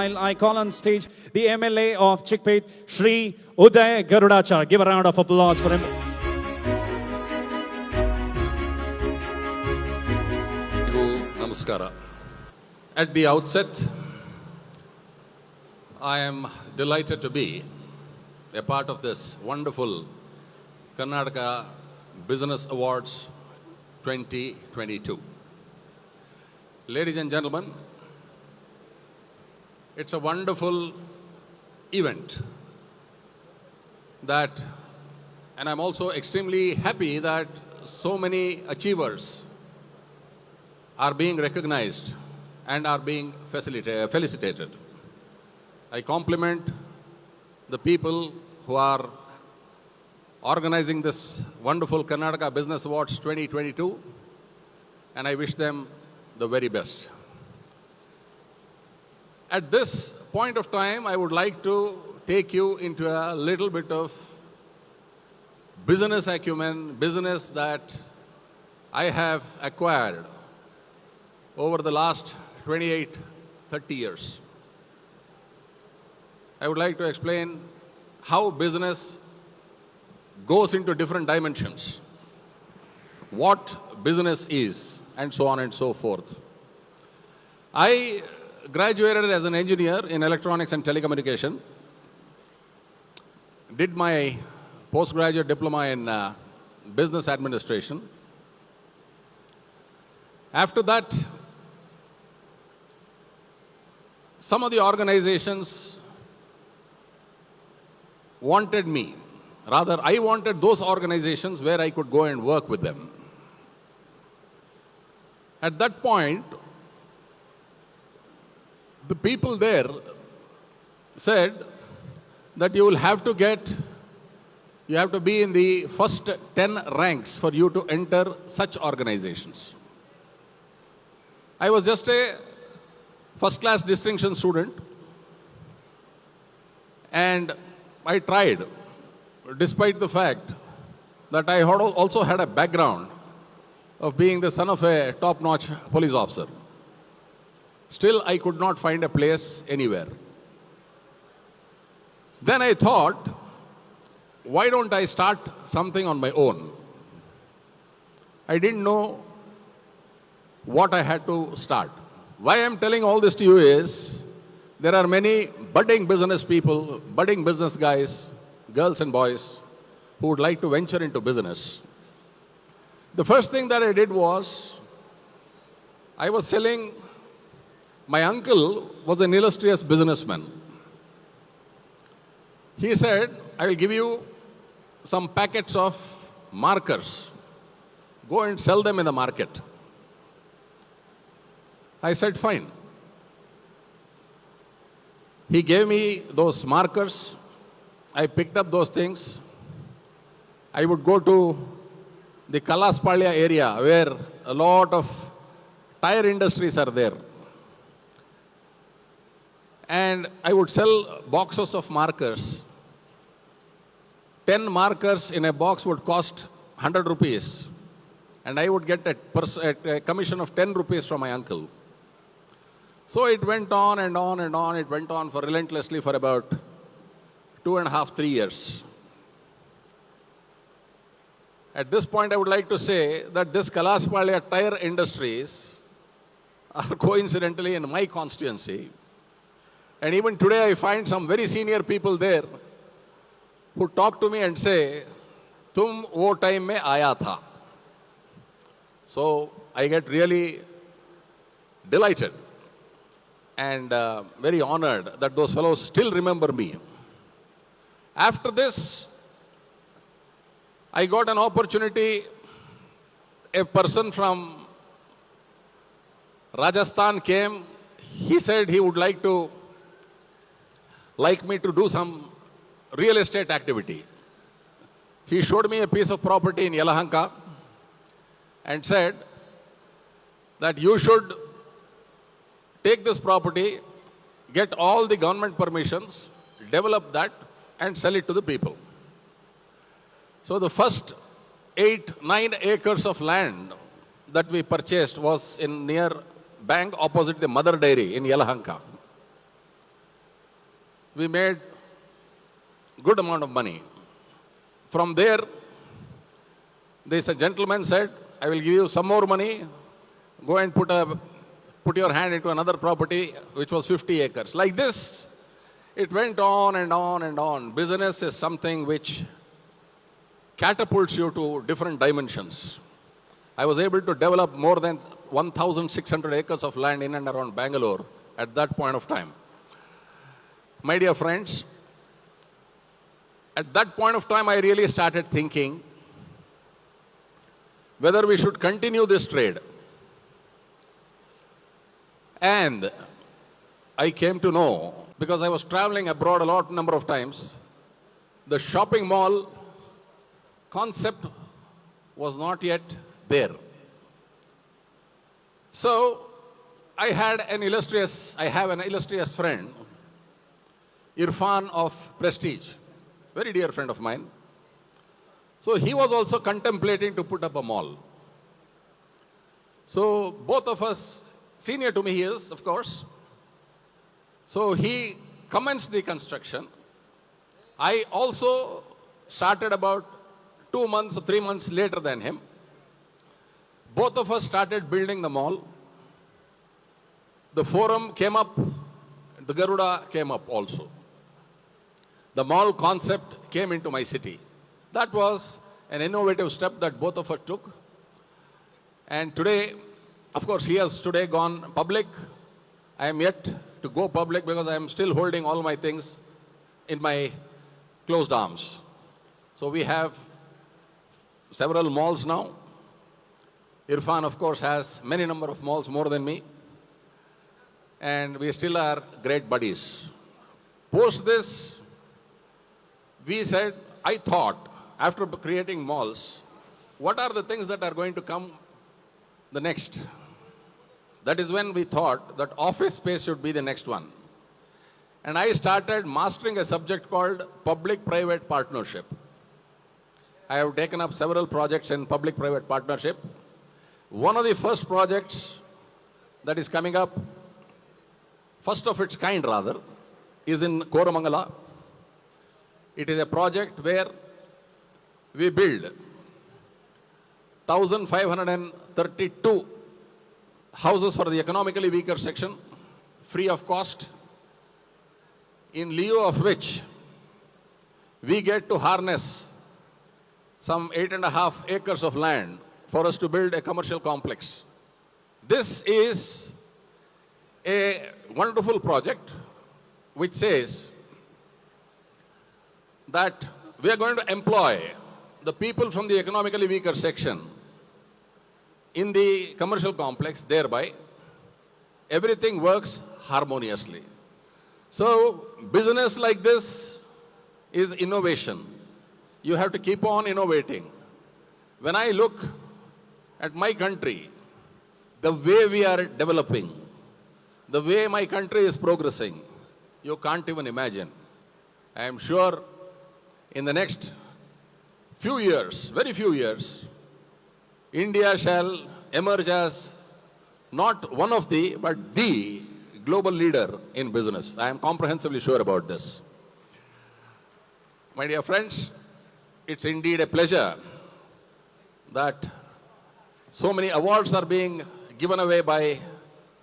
I call on stage the MLA of Chickpet, Shri Uday.B.Garudachar. Give a round of applause for him. Namaskara. At the outset, I am delighted to be a part of this wonderful Karnataka Business Awards 2022. Ladies and gentlemen, it's a wonderful event and I'm also extremely happy that so many achievers are being recognized and are being felicitated. I compliment the people who are organizing this wonderful Karnataka Business Awards 2022, and I wish them the very best. At this point of time, I would like to take you into a little bit of business acumen, business that I have acquired over the last 28, 30 years. I would like to explain how business goes into different dimensions, what business is, and so on and so forth. I graduated as an engineer in electronics and telecommunication, did my postgraduate diploma in business administration. After that, some of the organizations wanted me. Rather, I wanted those organizations where I could go and work with them. At that point, the people there said that you have to be in the first 10 ranks for you to enter such organizations. I was just a first-class distinction student, and I tried, despite the fact that I also had a background of being the son of a top-notch police officer. Still, I could not find a place anywhere. Then I thought, why don't I start something on my own? I didn't know what I had to start. Why I'm telling all this to you is, there are many budding business people, budding business guys, girls and boys, who would like to venture into business. The first thing that I did was, I was selling. My uncle was an illustrious businessman. He said, I will give you some packets of markers. Go and sell them in the market. I said, fine. He gave me those markers. I picked up those things. I would go to the Kalaspalya area where a lot of tire industries are there. And I would sell boxes of markers. 10 markers in a box would cost 100 rupees. And I would get a commission of 10 rupees from my uncle. So it went on and on and on. It went on relentlessly for about 2.5, 3 years. At this point, I would like to say that this Kalaspalya tire industries are coincidentally in my constituency. And even today, I find some very senior people there who talk to me and say, "Tum wo time mein aaya tha." So I get really delighted and very honored that those fellows still remember me. After this, I got an opportunity. A person from Rajasthan came. He said he would like me to do some real estate activity. He showed me a piece of property in Yelahanka and said that you should take this property, get all the government permissions, develop that and sell it to the people. So the first 8-9 acres of land that we purchased was in near bank opposite the Mother Dairy in Yelahanka. we made good amount of money. From there, this gentleman said, I will give you some more money, go and put your hand into another property, which was 50 acres. Like this, it went on and on and on. Business is something which catapults you to different dimensions. I was able to develop more than 1,600 acres of land in and around Bangalore at that point of time. My dear friends, at that point of time, I really started thinking whether we should continue this trade. And I came to know, because I was traveling abroad a lot number of times, the shopping mall concept was not yet there. So I have an illustrious friend, Irfan of Prestige, very dear friend of mine. So he was also contemplating to put up a mall. So both of us, senior to me he is, of course. So he commenced the construction. I also started about 2 months or 3 months later than him. Both of us started building the mall. The forum came up, the Garuda came up also. The mall concept came into my city. That was an innovative step that both of us took. And today, of course, he has today gone public. I am yet to go public because I am still holding all my things in my closed arms. So we have several malls now. Irfan, of course, has many number of malls, more than me. And we still are great buddies. Post this, we said, I thought, after creating malls, what are the things that are going to come the next? That is when we thought that office space should be the next one. And I started mastering a subject called public-private partnership. I have taken up several projects in public-private partnership. One of the first projects that is coming up, first of its kind rather, is in Koramangala. It is a project where we build 1,532 houses for the economically weaker section, free of cost, in lieu of which we get to harness some 8.5 acres of land for us to build a commercial complex. This is a wonderful project which says that we are going to employ the people from the economically weaker section in the commercial complex, thereby everything works harmoniously. So business like this is innovation. You have to keep on innovating. When I look at my country, the way we are developing, the way my country is progressing, you can't even imagine. I am sure in the next few years, very few years, India shall emerge as not one of the, but the global leader in business. I am comprehensively sure about this. My dear friends, it's indeed a pleasure that so many awards are being given away by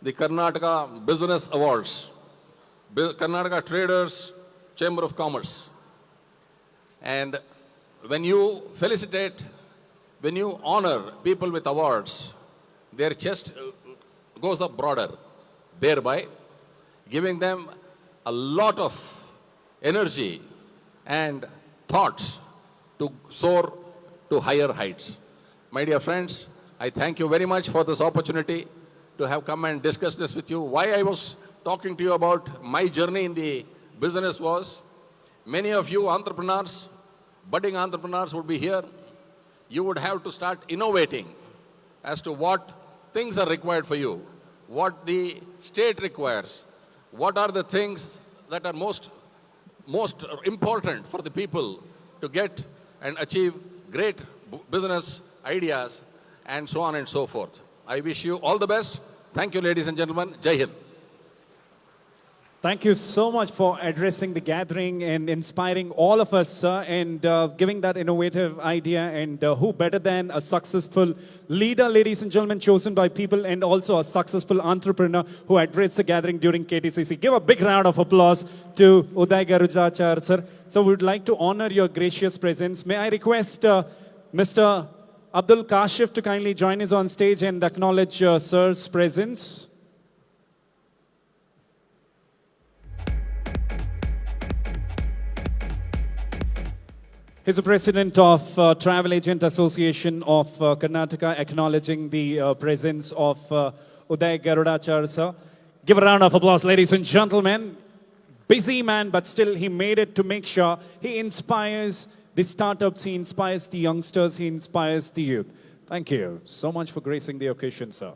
the Karnataka Business Awards, Karnataka Traders Chamber of Commerce. And when you felicitate, when you honor people with awards, their chest goes up broader, thereby giving them a lot of energy and thoughts to soar to higher heights. My dear friends, I thank you very much for this opportunity to have come and discuss this with you. Why I was talking to you about my journey in the business was, many of you entrepreneurs, budding entrepreneurs would be here. You would have to start innovating as to what things are required for you, what the state requires, what are the things that are most important for the people to get and achieve great business ideas, and so on and so forth. I wish you all the best. Thank you, ladies and gentlemen. Jai Hind. Thank you so much for addressing the gathering and inspiring all of us, sir, and giving that innovative idea. And who better than a successful leader, ladies and gentlemen, chosen by people, and also a successful entrepreneur who addressed the gathering during KTCC. Give a big round of applause to Uday.B.Garudachar, sir. So we would like to honor your gracious presence. May I request Mr. Abdul Kashif to kindly join us on stage and acknowledge sir's presence. He's the president of Travel Agent Association of Karnataka, acknowledging the presence of Uday.B.Garudachar, sir. Give a round of applause, ladies and gentlemen. Busy man, but still he made it to make sure he inspires the startups, he inspires the youngsters, he inspires the youth. Thank you so much for gracing the occasion, sir.